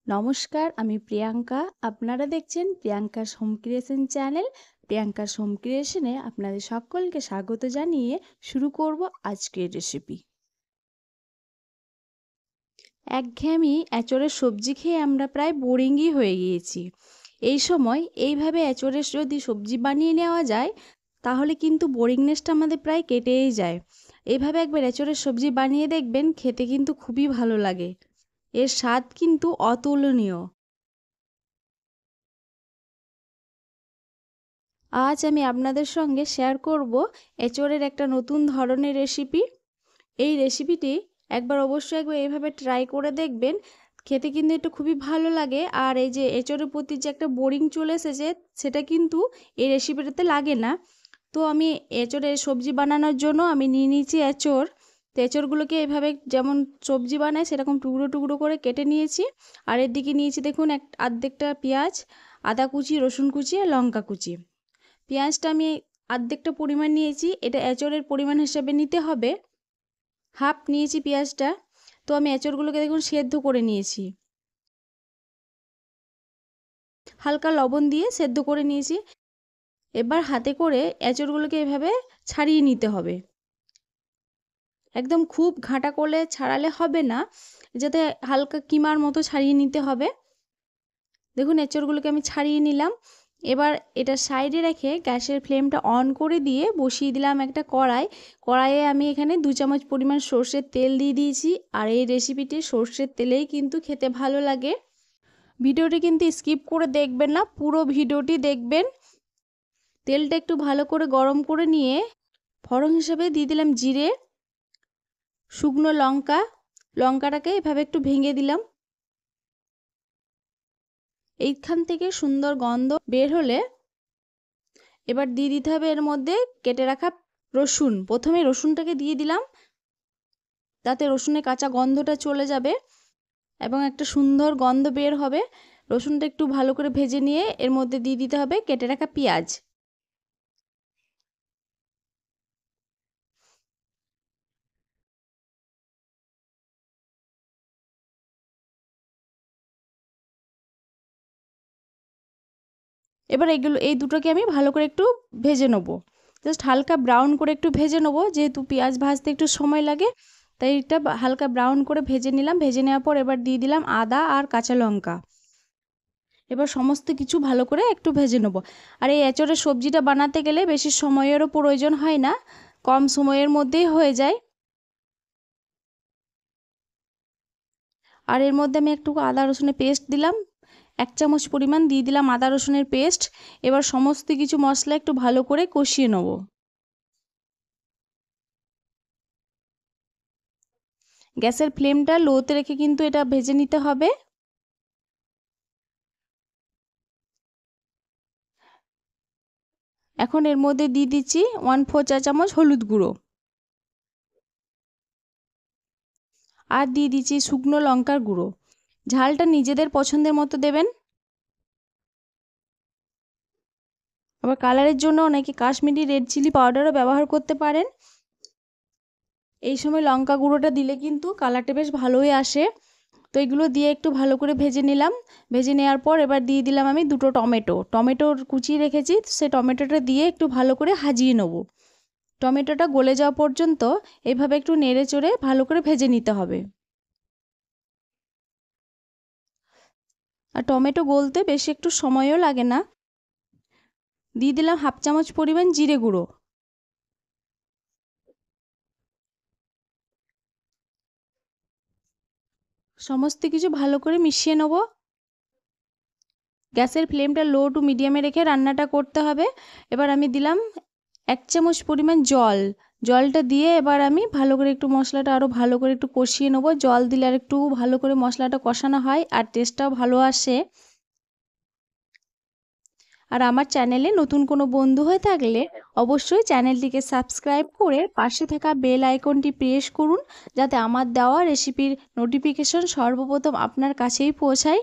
নমস্কার, আমি প্রিয়াঙ্কা। আপনারা দেখছেন Priyanka's home creation channel. Priyanka's home ক্রিয়েশনে আপনাদের সকলকে স্বাগত জানিয়ে শুরু করব আজকের রেসিপি। একঘেয়েমি এঁচোড়ের সবজি খেয়ে আমরা প্রায় বোরিংই হয়ে গিয়েছি। এই সময় এইভাবে এঁচোড়ের যদি সবজি বানিয়ে নেওয়া যায় তাহলে কিন্তু বোরিংনেসটা আমাদের প্রায় কেটেই যায়। এইভাবে একবার এঁচোড়ের সবজি বানিয়ে দেখবেন, খেতে কিন্তু খুবই ভালো লাগে। এর স্বাদ কিন্তু অতুলনীয়। আজ আমি আপনাদের সঙ্গে শেয়ার করব এঁচোড়ের একটা নতুন ধরনের রেসিপি। এই রেসিপিটি অবশ্যই এইভাবে ট্রাই করে দেখবেন, খেতে কিন্তু একটু খুবই ভালো লাগে। আর এই যে এঁচোড়ের প্রতি যে একটা বোরিং চলে এসেছে সেটা কিন্তু এই রেসিপিটাতে লাগে না। তো আমি এঁচোড়ের সবজি বানানোর জন্য আমি নিয়ে নিয়েছি এঁচোড়। তো এঁচোড়গুলোকে এভাবে যেমন সবজি বানায় সেরকম টুকরো টুকরো করে কেটে নিয়েছি। আর এর দিকে নিয়েছি দেখুন অর্ধেকটা পেঁয়াজ, আদা কুচি, রসুন কুচি আর লঙ্কা কুচি। পেঁয়াজটা আমি অর্ধেকটা পরিমাণ নিয়েছি, এটা এঁচোড়ের পরিমাণ হিসাবে নিতে হবে। হাফ নিয়েছি পেঁয়াজটা। তো আমি এঁচোড়গুলোকে দেখুন সেদ্ধ করে নিয়েছি, হালকা লবণ দিয়ে সেদ্ধ করে নিয়েছি। এবার হাতে করে এঁচোড়গুলোকে এভাবে ছাড়িয়ে নিতে হবে। একদম খুব ঘাঁটা করলে ছাড়ালে হবে না, যাতে হালকা কিমার মতো ছাড়িয়ে নিতে হবে। দেখুন এঁচোড়গুলোকে আমি ছাড়িয়ে নিলাম। এবার এটা সাইডে রেখে গ্যাসের ফ্লেমটা অন করে দিয়ে বসিয়ে দিলাম একটা কড়াই। কড়াইয়ে আমি এখানে 2 চামচ পরিমাণ সর্ষের তেল দিয়ে দিয়েছি। আর এই রেসিপিটি সর্ষের তেলেই কিন্তু খেতে ভালো লাগে। ভিডিওটি কিন্তু স্কিপ করে দেখবেন না, পুরো ভিডিওটি দেখবেন। তেলটা একটু ভালো করে গরম করে নিয়ে ফোড়ন হিসেবে দিয়ে দিলাম জিরে, শুকনো লঙ্কা। লঙ্কাটাকে এভাবে একটু ভেঙে দিলাম। এইখান থেকে সুন্দর গন্ধ বের হলে এবার দিয়ে দিতে হবে এর মধ্যে কেটে রাখা রসুন। প্রথমে রসুনটাকে দিয়ে দিলাম, তাতে রসুনের কাঁচা গন্ধটা চলে যাবে এবং একটা সুন্দর গন্ধ বের হবে। রসুনটা একটু ভালো করে ভেজে নিয়ে এর মধ্যে দিয়ে দিতে হবে কেটে রাখা পেঁয়াজ। এবার এই দুটোকে আমি ভালো করে একটু ভেজে নেবো, জাস্ট হালকা ব্রাউন করে একটু ভেজে নেবো। যেহেতু পেঁয়াজ ভাজতে একটু সময় লাগে তাই এটা হালকা ব্রাউন করে ভেজে নিলাম। ভেজে নেওয়ার পর এবার দিয়ে দিলাম আদা আর কাঁচা লঙ্কা। এবার সমস্ত কিছু ভালো করে একটু ভেজে নেবো। আর এই এঁচোড়ের সবজিটা বানাতে গেলে বেশি সময়েরও প্রয়োজন হয় না, কম সময়ের মধ্যেই হয়ে যায়। আর এর মধ্যে আমি একটু আদা রসুনের পেস্ট দিলাম, 1 চামচ পরিমাণ দিয়ে দিলাম আদা রসুনের পেস্ট। এবার সমস্ত কিছু মশলা একটু ভালো করে কষিয়ে নেব। গ্যাসের ফ্লেমটা লোতে রেখে কিন্তু এটা ভেজে নিতে হবে। এখন এর মধ্যে দিয়ে দিচ্ছি 1/4 চা চামচ হলুদ গুঁড়ো, আর দিয়ে দিচ্ছি শুকনো লঙ্কার গুঁড়ো। ঝালটা নিজেদের পছন্দের মতো দেবেন। আবার কালারের জন্য অনেকে কাশ্মীরি রেড চিলি পাউডারও ব্যবহার করতে পারেন। এই সময় লঙ্কা গুঁড়োটা দিলে কিন্তু কালারটা বেশ ভালোই আসে। তো এগুলো দিয়ে একটু ভালো করে ভেজে নিলাম। ভেজে নেওয়ার পর এবার দিয়ে দিলাম আমি 2টো টমেটো কুচিয়ে রেখেছি, সে টমেটোটা দিয়ে একটু ভালো করে ভাজিয়ে নেব। টমেটোটা গলে যাওয়া পর্যন্ত এইভাবে একটু নেড়ে চড়ে ভালো করে ভেজে নিতে হবে। আর টমেটো গলতে বেশি একটু সময়ও লাগে না। দিয়ে দিলাম 1/2 চামচ পরিমাণ জিরে গুঁড়ো। সমস্ত কিছু ভালো করে মিশিয়ে নেব। গ্যাসের ফ্লেমটা লো টু মিডিয়ামে রেখে রান্নাটা করতে হবে। এবার আমি দিলাম 1 চামচ পরিমাণ জল। জলটা দিয়ে এবার আমি ভালো করে একটু মশলাটা আরও ভালো করে একটু কষিয়ে নেব। জল দিলে আর একটু ভালো করে মশলাটা কষানো হয় আর টেস্টটাও ভালো আসে। আর আমার চ্যানেলে নতুন কোনো বন্ধু হয়ে থাকলে অবশ্যই চ্যানেলটিকে সাবস্ক্রাইব করে পাশে থাকা বেল আইকনটি প্রেস করুন, যাতে আমার দেওয়া রেসিপির নোটিফিকেশন সর্বপ্রথম আপনার কাছেই পৌঁছায়।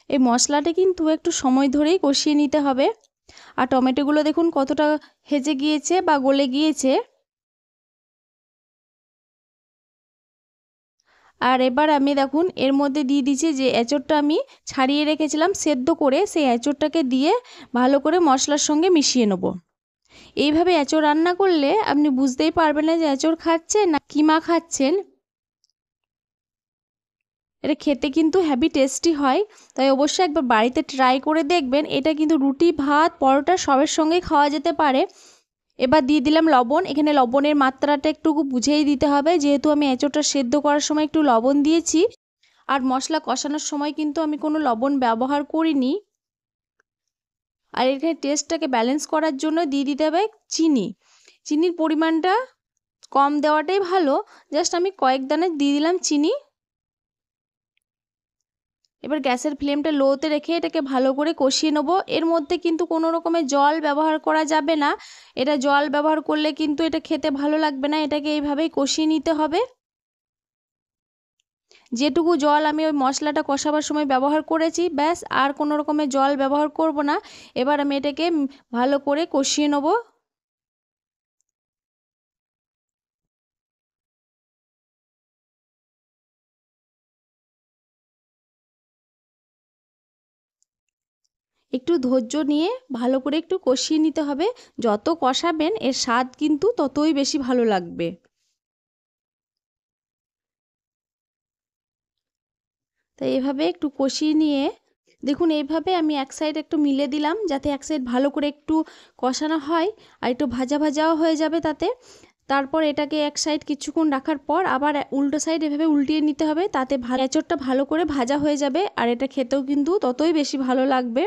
এই মশলাটা কিন্তু একটু সময় ধরেই কষিয়ে নিতে হবে। আর টমেটোগুলো দেখুন কতটা হেজে গিয়েছে বা গলে গিয়েছে। আর এবার আমি দেখুন এর মধ্যে দিয়ে দিচ্ছি যে এঁচোড়টা আমি ছাড়িয়ে রেখেছিলাম সেদ্ধ করে, সেই এঁচোড়টাকে দিয়ে ভালো করে মশলার সঙ্গে মিশিয়ে নেব। এইভাবে এঁচোড় রান্না করলে আপনি বুঝতেই পারবেন না যে এঁচোড় খাচ্ছেন না কিমা খাচ্ছেন। এটা খেতে কিন্তু হেভি টেস্টি হয়, তাই অবশ্যই একবার বাড়িতে ট্রাই করে দেখবেন। এটা কিন্তু রুটি, ভাত, পরোটা সবের সঙ্গেই খাওয়া যেতে পারে। এবার দিয়ে দিলাম লবণ। এখানে লবণের মাত্রাটা একটু বুঝেই দিতে হবে, যেহেতু আমি এঁচোড়টা সেদ্ধ করার সময় একটু লবণ দিয়েছি, আর মশলা কষানোর সময় কিন্তু আমি কোনো লবণ ব্যবহার করিনি। আর এখানে টেস্টটাকে ব্যালেন্স করার জন্য দিয়ে দিতে হবে চিনি। চিনির পরিমাণটা কম দেওয়াটাই ভালো, জাস্ট আমি কয়েক দানা দিয়ে দিলাম চিনি। এবার গ্যাসের ফ্লেমটা লোতে রেখে এটাকে ভালো করে কষিয়ে নেব। এর মধ্যে কিন্তু কোনো রকমের জল ব্যবহার করা যাবে না, এটা জল ব্যবহার করলে কিন্তু এটা খেতে ভালো লাগবে না। এটাকে এইভাবেই কষিয়ে নিতে হবে। যেটুকু জল আমি ওই মশলাটা কষাবার সময় ব্যবহার করেছি, ব্যাস, আর কোনো রকমের জল ব্যবহার করব না। এবার আমি এটাকে ভালো করে কষিয়ে নেব। একটু ধৈর্য নিয়ে ভালো করে একটু কষিয়ে নিতে হবে। যত কষাবেন এর স্বাদ কিন্তু ততই বেশি ভালো লাগবে। তাই এভাবে একটু কষিয়ে নিয়ে দেখুন, এইভাবে আমি এক সাইড একটু মিলে দিলাম, যাতে এক সাইড ভালো করে একটু কষানো হয় আর একটু ভাজা ভাজাও হয়ে যাবে তাতে। তারপর এটাকে এক সাইড কিছুক্ষণ রাখার পর আবার উল্টো সাইড এভাবে উল্টিয়ে নিতে হবে, তাতে এঁচোড়টা ভালো করে ভাজা হয়ে যাবে আর এটা খেতেও কিন্তু ততই বেশি ভালো লাগবে।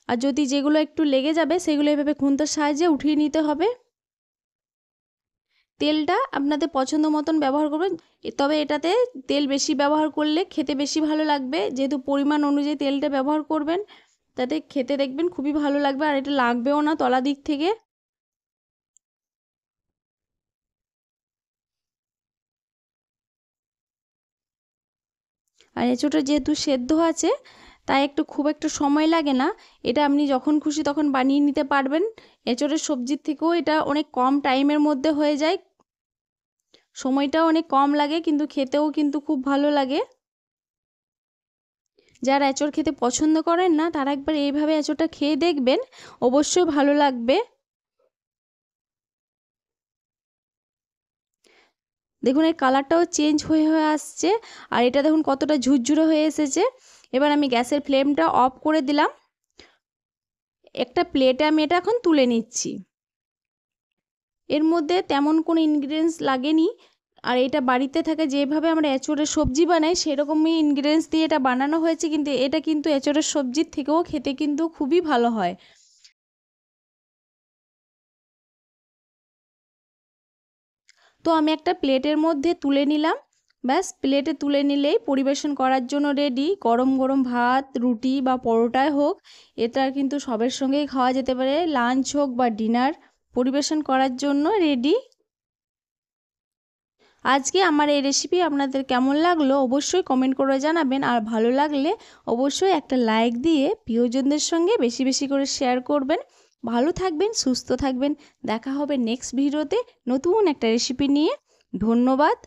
আর যদি যেগুলো একটু লেগে যাবে সেগুলো এভাবে খুন্তির সাহায্যে উঠিয়ে নিতে হবে। তেলটা আপনাদের পছন্দ মতন ব্যবহার করবেন, তবে এটাতে তেল বেশি ব্যবহার করলে খেতে বেশি ভালো লাগবে। যেহেতু পরিমাণ অনুযায়ী তেলটা ব্যবহার করবেন, তাতে খেতে দেখবেন খুবই ভালো লাগবে আর এটা লাগবেও না তলা দিক থেকে। আর এঁচোড়টা যেহেতু সেদ্ধ আছে, তাই খুব একটু সময় লাগে না। এটা আপনি যখন খুশি তখন বানিয়ে নিতে পারবেন। এঁচোড়ের সবজির থেকেও এটা অনেক কম টাইমের মধ্যে হয়ে যায়, সময়টাও অনেক কম লাগে, কিন্তু খেতেও কিন্তু খুব ভালো লাগে। যারা এঁচোড় খেতে পছন্দ করেন না, তারা একবার এইভাবে এঁচোড়টা খেয়ে দেখবেন, অবশ্যই ভালো লাগবে। দেখুন এর কালারটাও চেঞ্জ হয়ে হয়ে আসছে, আর এটা দেখুন কতটা ঝুরঝুরে হয়ে এসেছে। এবার আমি গ্যাসের ফ্লেমটা অফ করে দিলাম। একটা প্লেটে আমি এটা এখন তুলে নিচ্ছি। এর মধ্যে তেমন কোনো ইনগ্রিডিয়েন্টস লাগেনি, আর এটা বাড়িতে থাকে যেভাবে আমরা এঁচোড়ের সবজি বানাই সেরকমই ইনগ্রিডিয়েন্টস দিয়ে এটা বানানো হয়েছে, কিন্তু এটা কিন্তু এঁচোড়ের সবজির থেকেও খেতে কিন্তু খুবই ভালো হয়। তো আমি একটা প্লেটের মধ্যে তুলে নিলাম। ব্যাস, প্লেটে তুলে নিলেই পরিবেশন করার জন্য রেডি। গরম গরম ভাত, রুটি বা পরোটায় হোক, এটা কিন্তু সবের সঙ্গেই খাওয়া যেতে পারে। লাঞ্চ হোক বা ডিনার, পরিবেশন করার জন্য রেডি। আজকে আমার এই রেসিপি আপনাদের কেমন লাগলো অবশ্যই কমেন্ট করে জানাবেন, আর ভালো লাগলে অবশ্যই একটা লাইক দিয়ে প্রিয়জনদের সঙ্গে বেশি বেশি করে শেয়ার করবেন। ভালো থাকবেন, সুস্থ থাকবেন। দেখা হবে নেক্সট ভিডিওতে নতুন একটা রেসিপি নিয়ে। ধন্যবাদ।